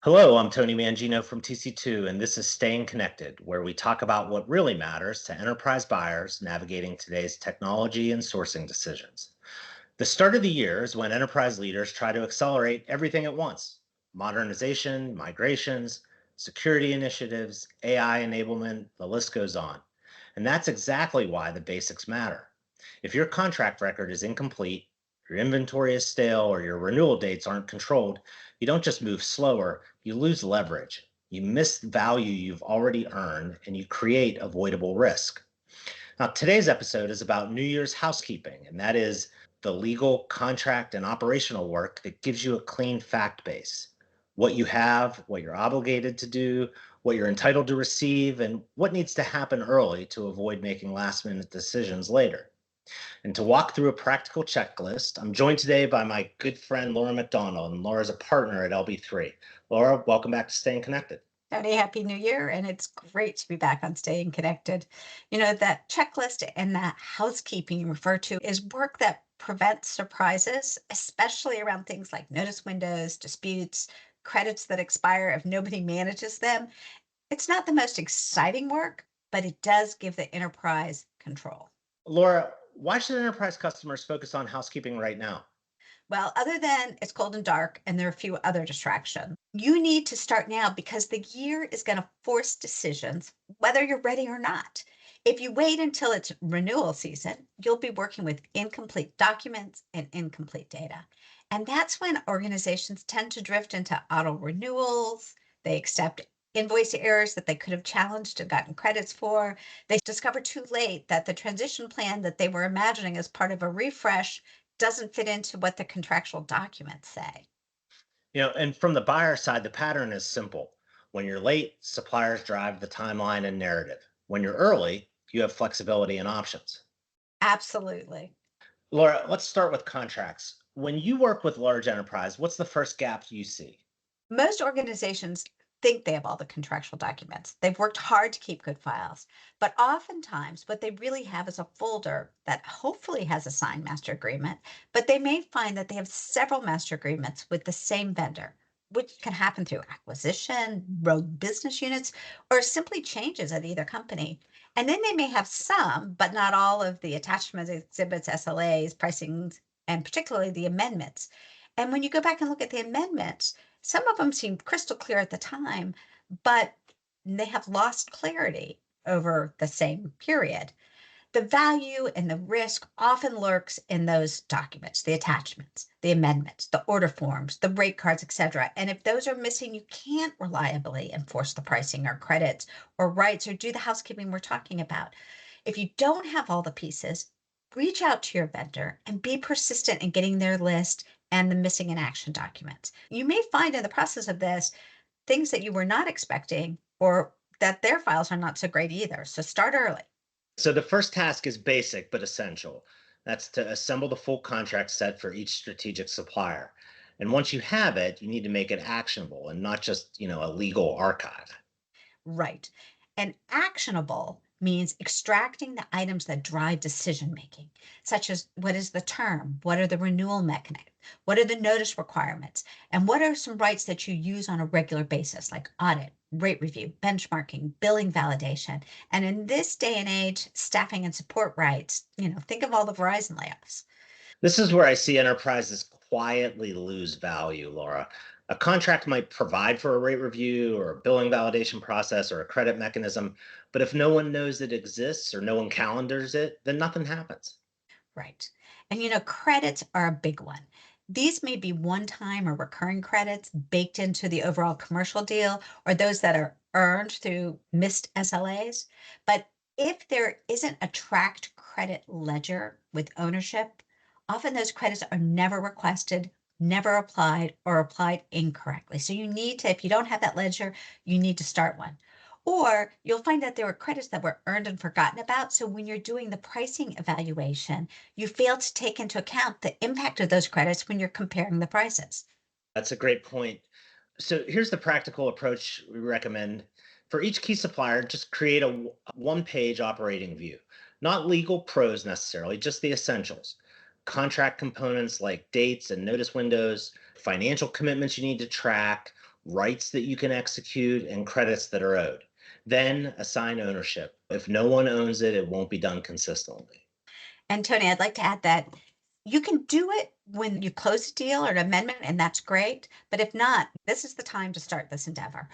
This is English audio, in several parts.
Hello, I'm Tony Mangino from TC2, and this is Staying Connected, where we talk about what really matters to enterprise buyers navigating today's technology and sourcing decisions. The start of the year is when enterprise leaders try to accelerate everything at once: modernization, migrations, security initiatives, AI enablement, the list goes on. And that's exactly why the basics matter. If your contract record is incomplete, your inventory is stale, or your renewal dates aren't controlled, you don't just move slower, you lose leverage. You miss value you've already earned, and you create avoidable risk. Now, today's episode is about New Year's housekeeping, and that is the legal, contract, and operational work that gives you a clean fact base: what you have, what you're obligated to do, what you're entitled to receive, and what needs to happen early to avoid making last minute decisions later. And to walk through a practical checklist, I'm joined today by my good friend Laura McDonald, and Laura's a partner at LB3. Laura, welcome back to Staying Connected. Tony, Happy New Year. And it's great to be back on Staying Connected. That checklist and that housekeeping you refer to is work that prevents surprises, especially around things like notice windows, disputes, credits that expire if nobody manages them. It's not the most exciting work, but it does give the enterprise control. Laura, why should enterprise customers focus on housekeeping right now? Well, other than it's cold and dark and there are a few other distractions, you need to start now because the year is going to force decisions, whether you're ready or not. If you wait until it's renewal season, you'll be working with incomplete documents and incomplete data. And that's when organizations tend to drift into auto renewals. They accept invoice errors that they could have challenged and gotten credits for. They discover too late that the transition plan that they were imagining as part of a refresh doesn't fit into what the contractual documents say. And from the buyer side, the pattern is simple. When you're late, suppliers drive the timeline and narrative. When you're early, you have flexibility and options. Absolutely. Laura, let's start with contracts. When you work with large enterprise, what's the first gap you see? Most organizations think they have all the contractual documents. They've worked hard to keep good files, but oftentimes what they really have is a folder that hopefully has a signed master agreement, but they may find that they have several master agreements with the same vendor, which can happen through acquisition, rogue business units, or simply changes at either company. And then they may have some, but not all of the attachments, exhibits, SLAs, pricings, and particularly the amendments. And when you go back and look at the amendments, some of them seemed crystal clear at the time, but they have lost clarity over the same period. The value and the risk often lurks in those documents, the attachments, the amendments, the order forms, the rate cards, etc. And if those are missing, you can't reliably enforce the pricing or credits or rights or do the housekeeping we're talking about. If you don't have all the pieces, reach out to your vendor and be persistent in getting their list and the missing in action documents. You may find in the process of this things that you were not expecting or that their files are not so great either. So start early. So the first task is basic but essential. That's to assemble the full contract set for each strategic supplier. And once you have it, you need to make it actionable and not just, a legal archive. Right. And actionable means extracting the items that drive decision making, such as what is the term, what are the renewal mechanisms, what are the notice requirements, and what are some rights that you use on a regular basis, like audit, rate review, benchmarking, billing validation. And in this day and age, staffing and support rights, think of all the Verizon layoffs. This is where I see enterprises quietly lose value, Laura. A contract might provide for a rate review or a billing validation process or a credit mechanism, but if no one knows it exists or no one calendars it, then nothing happens. Right. And credits are a big one. These may be one time or recurring credits baked into the overall commercial deal or those that are earned through missed SLAs. But if there isn't a tracked credit ledger with ownership, often those credits are never requested, never applied, or applied incorrectly. So you need to, if you don't have that ledger, you need to start one. Or you'll find that there were credits that were earned and forgotten about. So when you're doing the pricing evaluation, you fail to take into account the impact of those credits when you're comparing the prices. That's a great point. So here's the practical approach we recommend. For each key supplier, just create a one-page operating view. Not legal pros necessarily, just the essentials. contract components like dates and notice windows, financial commitments you need to track, rights that you can execute, and credits that are owed. Then assign ownership. If no one owns it, it won't be done consistently. And Tony, I'd like to add that you can do it when you close a deal or an amendment, and that's great. But if not, this is the time to start this endeavor.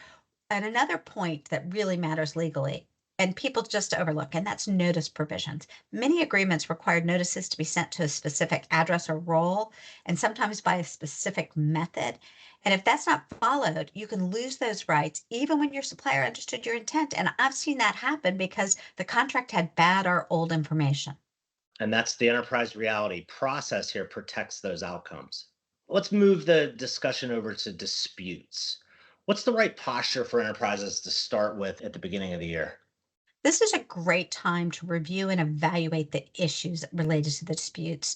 And another point that really matters legally, and people just overlook, and that's notice provisions. Many agreements require notices to be sent to a specific address or role, and sometimes by a specific method. And if that's not followed, you can lose those rights even when your supplier understood your intent. And I've seen that happen because the contract had bad or old information. And that's the enterprise reality process here protects those outcomes. Let's move the discussion over to disputes. What's the right posture for enterprises to start with at the beginning of the year? This is a great time to review and evaluate the issues related to the disputes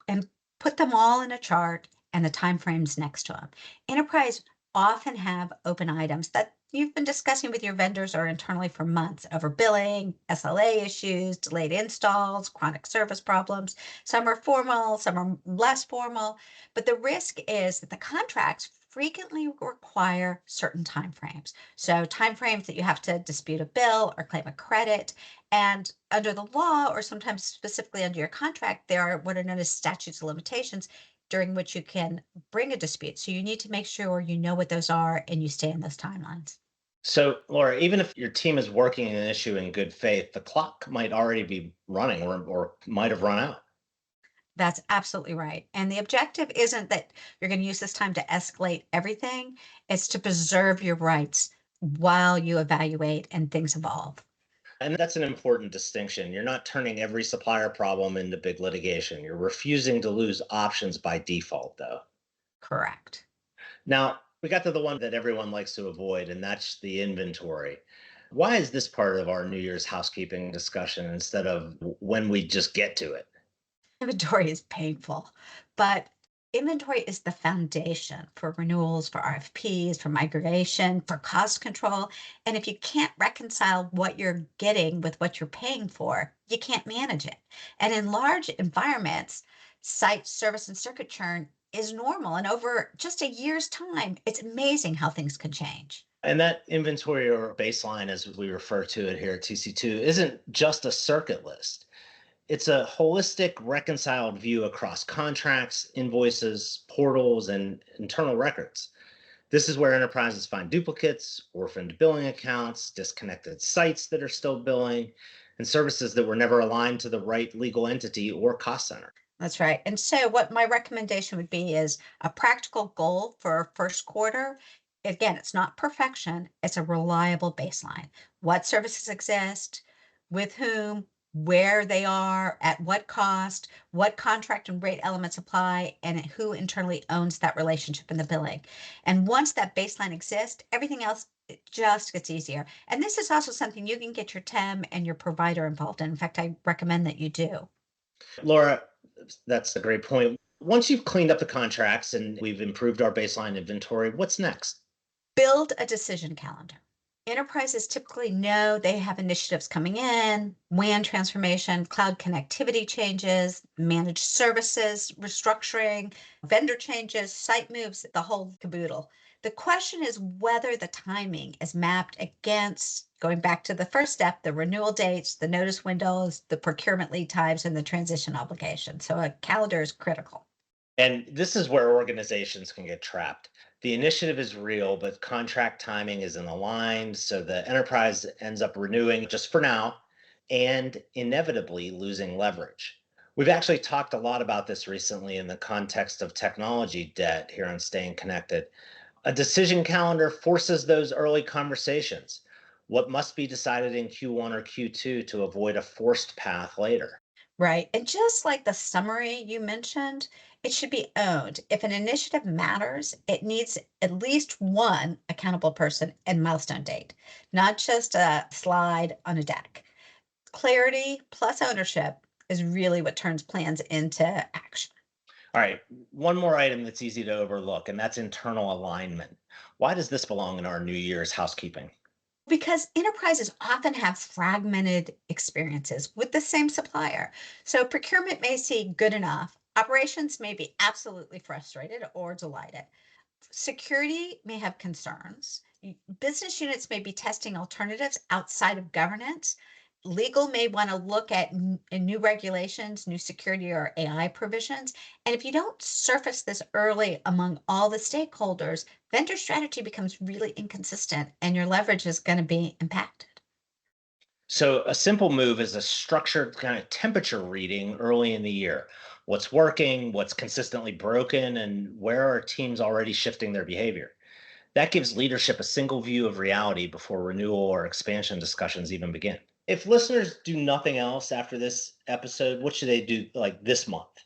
and put them all in a chart and the timeframes next to them. Enterprise often have open items that you've been discussing with your vendors or internally for months: overbilling, SLA issues, delayed installs, chronic service problems. Some are formal, some are less formal, but the risk is that the contracts frequently require certain timeframes. So timeframes that you have to dispute a bill or claim a credit. And under the law, or sometimes specifically under your contract, there are what are known as statutes of limitations during which you can bring a dispute. So you need to make sure you know what those are and you stay in those timelines. So, Laura, even if your team is working an issue in good faith, the clock might already be running or might have run out. That's absolutely right. And the objective isn't that you're going to use this time to escalate everything, it's to preserve your rights while you evaluate and things evolve. And that's an important distinction. You're not turning every supplier problem into big litigation. You're refusing to lose options by default, though. Correct. Now, we got to the one that everyone likes to avoid, and that's the inventory. Why is this part of our New Year's housekeeping discussion instead of when we just get to it? Inventory is painful, but inventory is the foundation for renewals, for RFPs, for migration, for cost control. And if you can't reconcile what you're getting with what you're paying for, you can't manage it. And in large environments, site service and circuit churn is normal. And over just a year's time, it's amazing how things can change. And that inventory or baseline, as we refer to it here at TC2, isn't just a circuit list. It's a holistic, reconciled view across contracts, invoices, portals, and internal records. This is where enterprises find duplicates, orphaned billing accounts, disconnected sites that are still billing, and services that were never aligned to the right legal entity or cost center. That's right. And so what my recommendation would be is a practical goal for first quarter. Again, it's not perfection, it's a reliable baseline. What services exist, with whom, where they are, at what cost, what contract and rate elements apply, and who internally owns that relationship in the billing. And once that baseline exists, everything else it just gets easier. And this is also something you can get your TEM and your provider involved in. In fact, I recommend that you do. Laura, that's a great point. Once you've cleaned up the contracts and we've improved our baseline inventory, what's next? Build a decision calendar. Enterprises typically know they have initiatives coming in: WAN transformation, cloud connectivity changes, managed services, restructuring, vendor changes, site moves, the whole caboodle. The question is whether the timing is mapped against, going back to the first step, the renewal dates, the notice windows, the procurement lead times, and the transition obligation. So a calendar is critical. And this is where organizations can get trapped. The initiative is real, but contract timing isn't aligned. So the enterprise ends up renewing just for now and inevitably losing leverage. We've actually talked a lot about this recently in the context of technology debt here on Staying Connected. A decision calendar forces those early conversations. What must be decided in Q1 or Q2 to avoid a forced path later? Right. And just like the summary you mentioned, it should be owned. If an initiative matters, it needs at least one accountable person and milestone date, not just a slide on a deck. Clarity plus ownership is really what turns plans into action. All right, one more item that's easy to overlook, and that's internal alignment. Why does this belong in our New Year's housekeeping? Because enterprises often have fragmented experiences with the same supplier. So procurement may see good enough, Operations may be absolutely frustrated or delighted. Security may have concerns. Business units may be testing alternatives outside of governance. Legal may want to look at new regulations, new security or AI provisions. And if you don't surface this early among all the stakeholders, vendor strategy becomes really inconsistent and your leverage is going to be impacted. So, a simple move is a structured kind of temperature reading early in the year. What's working, what's consistently broken, and where are teams already shifting their behavior? That gives leadership a single view of reality before renewal or expansion discussions even begin. If listeners do nothing else after this episode, what should they do like this month?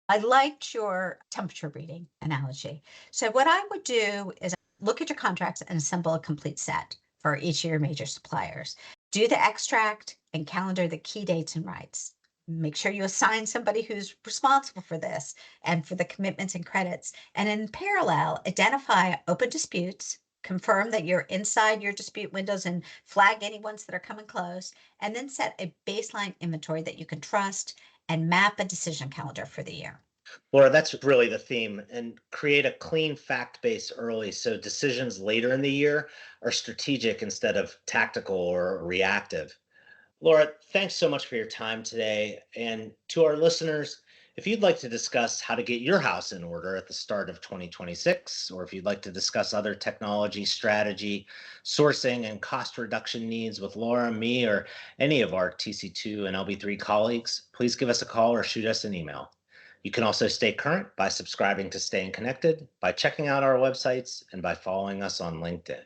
I liked your temperature reading analogy. So, what I would do is look at your contracts and assemble a complete set for each of your major suppliers. Do the extract and calendar the key dates and rights. Make sure you assign somebody who's responsible for this and for the commitments and credits. And in parallel, identify open disputes, confirm that you're inside your dispute windows and flag any ones that are coming close, and then set a baseline inventory that you can trust and map a decision calendar for the year. Laura, that's really the theme. And create a clean fact base early so decisions later in the year are strategic instead of tactical or reactive. Laura, thanks so much for your time today. And to our listeners, if you'd like to discuss how to get your house in order at the start of 2026, or if you'd like to discuss other technology, strategy, sourcing, and cost reduction needs with Laura, me, or any of our TC2 and LB3 colleagues, please give us a call or shoot us an email. You can also stay current by subscribing to Staying Connected, by checking out our websites, and by following us on LinkedIn.